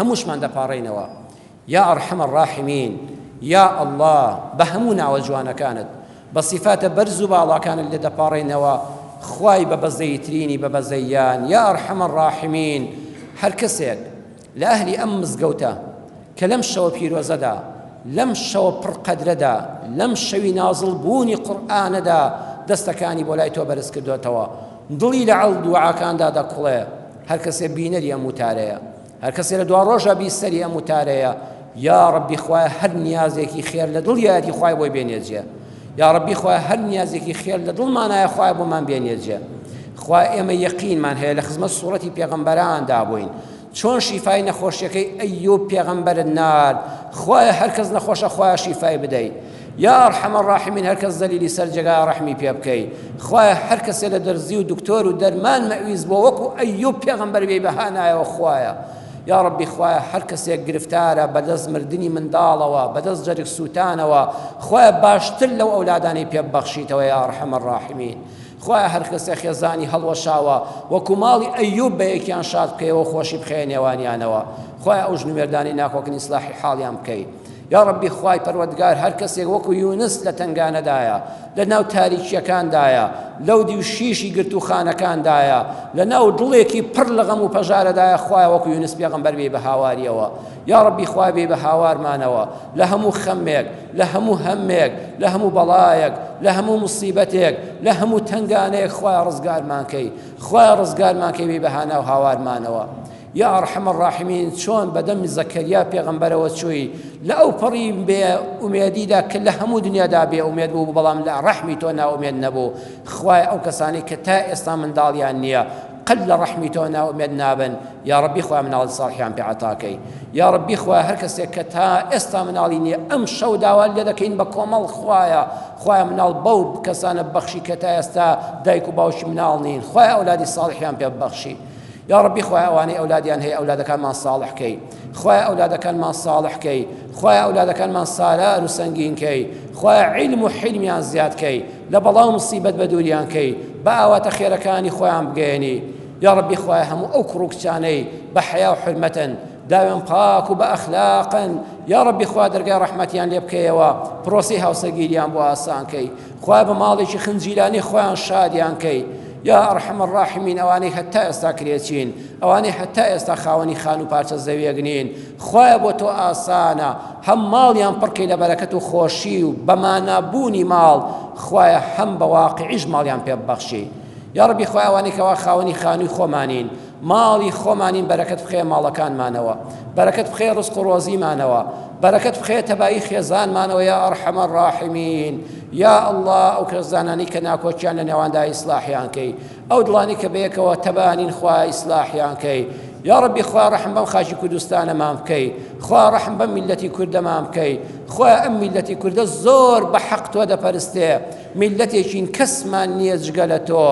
هەمووشمان دەپاڕێنەوە یا ئەرحەمە الراحمین یا ئەڵڵا بە هەموو ناوە جوانەکانت بە سیفاتە بەرز و باڵاکانت لێ دەپاڕێنەوە خوای بە بەزەیترینی بە بەزەیان یا ئەرحەمە الراحمین هەر کەسێک لە ئەهلی ئەم مزگەوتە کە لەم شەوە پیرۆزەدا لەم شەوە پڕقەدرەدا لەم شەوی نازڵ بوونی قورئانەدا دەستەکانی بۆ لای تۆ بەرز کردوێتەوە دڵی لە عەڵ دوعاکاندا دەکوڵێ هەر کەسێ بینەری ئەم وتارەیە هەر کەسێ لە دوا ڕۆژە بیسەری ئەم وتارەیە یا ڕەبی خوایە هەر نیازێکی خێر لە دڵیەتی خوای بۆی بێنێجێ یا ڕەبی خوایە هەر نیازێکی خێر لە دڵمانایە خوای بۆمان بێنێجێ خوای ئێمە یەقینمان هەیە لە خزمەت سوورەتی پێغەمبەراندا بووین چۆن شیفای نەخۆشیەکەی ئەیوب پێغەمبەرت نارد خوایە هەر کەس نەخۆشە خوایە شیفای بدەیت یا ئەرحەمە الراحمین هەر کەس زەلیلی سەر جێگای ڕەحمی پێ بکەیت خوایە هەر کەسێ لە دەرزی و دکتۆر و دەرمان مەویز بۆ وەکو ئەیوب پێغەمبەر بێ بەها نایەوە خوایە یا ڕەبی خوایە هەر کەسێک گرفتارە بەدەست مردنی منداڵەوە بەدەست جەرگ سووتانەوە خوایە باشتر لەو ئەولادانەی پێ ببەخشیتەوە یا ئەرحەمە الراحمین خوایە هەر کەسێک خێزانی هەڵوەشاوە وەکو ماڵی ئەیوب بە یەکیان شاد بکەیەوە خۆشی بخەیە نێوانیانەوە خوایە ئەو ژنوێردانی ناکۆکن ئیسلاحی حاڵیان بکەیت یا ڕەبی خوای پەروەردگار هەر کەسێک وەکو یونس لە تنگانەدایە لە ناو تاریکیەکاندایە لەو دی و شیشی گرت و خانەکاندایە لە ناو دڵێکی پڕ لە غەم و پەژارەدایە خوایە وەکو یونس پێغەمبەر بێ بە هاواریەوە یا ڕەبی خوای بێ بە هاوارمانەوە لە هەموو خەمێک لە هەموو هەمێک لە هەموو بەڵایەک لە هەموو موسیبەتێک لە هەموو تنگانەیەک خوایە ڕزگارمان کەی خوایە ڕزگارمان کەی بێ بە هانا و هاوارمانەوە یا ئەرحەمە الراحمین چۆن بەدەمی زەکەریا پێغەمبەرەوە چووی لە ئەو پەڕی بێ ئومێدیدا کە لە هەموو دنیادا بێ ئومێد بوو بەڵام لە ڕەحمی تۆ ناومێد نەبوو خوای ئەو کەسانی کە تا ئێستا منداڵیان نییە قل لە ڕەحمی تۆ ناومێد نابن یا ڕەبی خوای مناڵی ساڵحیان پێ عەتاکەی یا ڕەبی خوای هەر کەسێک کە تا ئێستا مناڵی نییە ئەم شەو داوا لێ دەکەین بە کۆمەڵ خوایە مناڵ بەو کەسانە بەخشی کە تا ئێستا دایک و باوکی مناڵ نین خوای ئەولادی ساڵحیان پێ ببەخشی یا ڕەبی خوای ئەوانەی ئەولادیان هەیە ئەولادەکانمان ساڵح کەی خوای ئەولادەکانمان ساڵح کەی خوای ئەولادەکانمان سالار و سەنگین کەی خوای عیلم و حیلمیان زیاد کەی لە بەڵاو موسیبەت بە دووریان کەی بە ئاواتە خێرەکانی خۆیان بگەێنی یا ڕەبی خوای هەموو ئەو کوڕ و کچانەی بە حەیا و حرمەتن داوێن پاک و بە ئەخلاقن یا ڕەبی خوا دەرگای ڕەحمەتیان لێ بکەیەوە پرۆسی هاوسەرگیریان بۆ ئاسان کەی خوای بە ماڵێکی خنجیلانی خۆیان شادیان کەی یا ئەرحەمە الراحمین ئەوانەی هەتا ئێستا کرێچین ئەوانەی هەتا ئێستا خاوەنی خان و پارچە زەویەک نین خوایە بۆ تۆ ئاسانە هەم ماڵیان پڕکەی لە بەرەکەت و خۆشی و بەمانابوونی ماڵ خوایە هەم بە واقعیش ماڵیان پێ ببەخشی یا ڕەبی خوای ئەوانەی کەوا خاوەنی خانووی خۆمانین ماڵی خۆمانین بەرەکەت بخێ ماڵەکانمانەوە بەرەکەت بخێ ڕزق و ڕۆزیمانەوە بەرەکەت بخێ تەبایی خێزانمانەوە یا ئەرحەمە الراحمین یا ئەڵڵا ئەو کەسانانی کە ناکۆچیان لە نێواندا ئیسلاحیان کەی ئەو دڵانی کە بەیەکەوە تەبانین خوای ئیسلاحیان کەی یا ڕەبی خوا ڕەحم بەم خاچی کوردستانەمان بکەی خوا ڕەحم بەم میلەتی کوردەمان بکەی خوا ئەم میلەتی کوردە زۆر بە حەق تۆ دەپەرستێ میلەتێکین کەسمان نییە جگە لە تۆ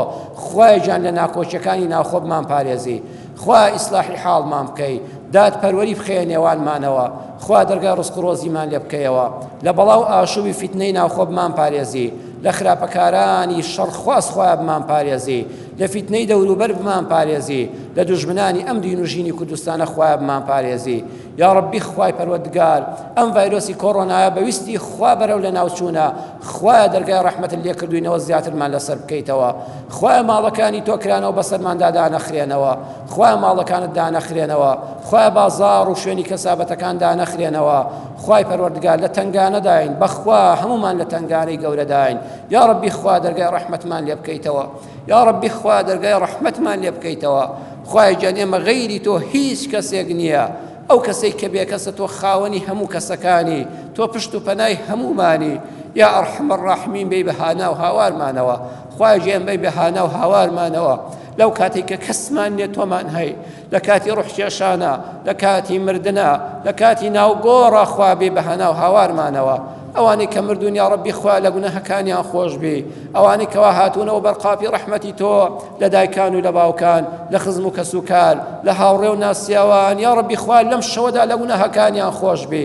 خوای جان لە ناکۆچیەکانی ناوخۆ بمان پارێزی خوا ئیسلاحی حاڵمان بکەی دادپەروەری بخەیە نێوانمانەوە خوا دەرگای ڕزق و ڕۆزیمان لێ بکەیەوە لە بەڵاو ئاشوبی فیتنەی ناوخۆ بمان پارێزی لە خراپەکارانی شەڕخواست خوای بمان پارێزی لە فیتنەی دەوروبەر بمان پارێزی لە دوژمنانی ئەم دین و ژینی کوردستانە خوای بمان پارێزی یا ڕەبی خوای پەروەردگار ئەم ڤایرۆسی کۆڕۆنایە بەویستی خوا بەرەو لە ناوچوونە خوایە دەرگای ڕەحمەتت لێ کردوینەوە زیاترمان لەسەر بکەیتەوە خوایە ماڵەکانی تۆ کرانەوە بەسەرماندا دانەخرێنەوە خوایە ماڵەکانت دانەخرێنەوە خوایە بازاڕ و شوێنی کەسابەتەکان دانەخرێنەوە خوای پەروەردگار لە تنگانەداین بەخوا هەمومان لە تنگانەی گەورەداین یا ڕەبی خوا دەرگای ڕەحمەتمان لێ بکەیتەوە یا ڕەبی خوا دەرگای ڕەحمەتمان لێ بکەیتەوە خوای جان ئێمە غەیری تۆ هیچ کەسێک نییە ئەو کەسەی کە بێکەسە تۆ خاوەنی هەموو کەسەکانی تۆ پشت و پەنای هەمومانی یا ئەرحەمە الراحمین بێی بە هانا و هاوارمانەوە خوای گیان بێی بە هانا و هاوارمانەوە لەو کاتێک کە کەسمان نیە تۆمان هەی لە کاتی ڕوحکێشانە لە کاتی مردنە لە کاتی ناوگۆڕە خوا بێی بە هانا و هاوارمانەوە ئەوانەی کە مردوون یا ڕەبی خوا لە گونەهەکانیان خۆش بێ ئەوانەی کەوا هاتوونەوە بەرقاپی ڕەحمەتی تۆ لە دایکان و لە باوکان لە خزم و کەسوکار لە هاوڕێ و ناسیاوان یا ڕەبی خوا لەم شەوەدا لە گونەهەکانیان خۆش بێ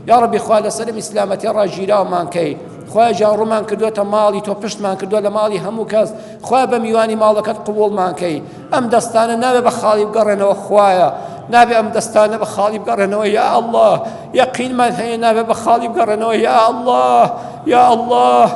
یا ڕەبی خوا لەسەرم ئیسلامەتی ڕاگیراومان کەی خوای جان ڕوومان کردوتە ماڵی تۆ پشتمان کردووە لە ماڵی هەموو کەس خوای بە میوانی ماڵەکەت قبوڵمان کەی ئەم دەستانە نابێ بە خاڵی بگەڕێنەوە خوایە نابێ ئەم دەستانە بە خاڵی بگەڕێنەوە یا الله یەقینمان هەیە نابێ بە خاڵی بگەڕێنەوە یا الله یا الله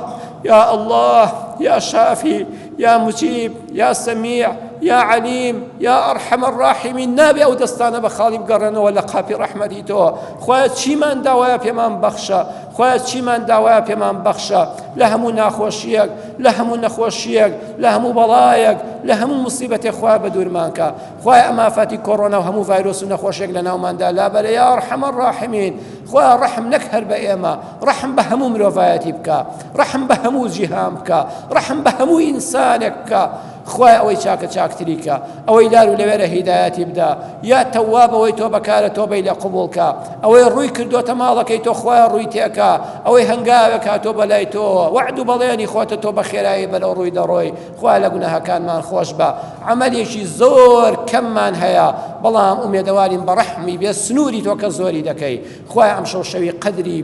يا الله يا شافي يا مجيب يا سميع يا عليم يا أرحم الراحمين نابي أو دستانا بخالي بقرنا ولا قابي رحمتي تو خوات شيمان دوايا بيمان بخشا خوات شيمان دوايا بيمان بخشا لهمو ناخوشيك لهمو نخوشيك لهمو بلايك لهمو مصيبة خواه بدور مانكا خواه أما فاتي كورونا وهمو فيروس نخوشيك لنا ومان دا لا بل يا أرحم الراحمين خواه رحم نكهر بأيما رحم بهمو مروفايتي بكا رحم بهمو جهام بكا رحم بهمو إنسانك بكا خوای ئەوەی چاکە چاکتریکە ئەوەی لار و لەوێرە هیدایەتی بدا یا تەواب ئەوەی تۆ بەکارە تۆبەی لە قبوڵکە ئەوەی ڕووی کردوتە ماڵەکەی تۆ خوای ڕووی تێکە ئەوەی هەنگاوێکا تۆ بەلای تۆ وعد و بەڵێنی خۆتە تۆ بە خێرایی بەلەو ڕووی دەڕۆی خوای لە گوناهەکانمان خۆش بە عەمەلێکی زۆر کەممان هەیە بەڵام ئومێدەوارین بە ڕەحمی بێ سنووری تۆ کە زۆری دەکەی خوای ئەم شەوی قەدری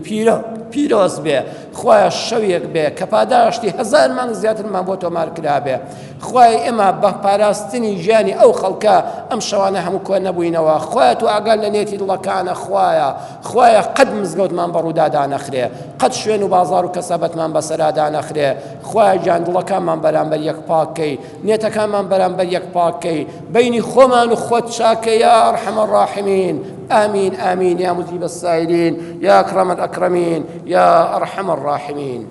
پیرۆز بێ خوای شەوێک بێ کە پاداشتی 1000 مانگ زیاترمان بۆ تۆ مارکرا بێ خوای ئێمە بە پاراستنی ژیانی ئەو خەڵکە ئەم شەوانە هەموو کۆ نەبووینەوە خوای تو ئاگال لە نێتی دڵەکانە خوایە قەت مزگەوتمان بەڕوودا نەخرێ قەت شوێن و بازار و کەسەبەتمان بەسەرادا نەخرێ خوای جان دڵەکانمان بەرامبەر یەک پاکەی نێتەکانمان بەرامبەر یەک پاکەی بینی خۆمان و خۆت چاکە یا ئەرحەم الراحمین آمين آمين يا مجيب السائلين يا أكرم الأكرمين يا أرحم الراحمين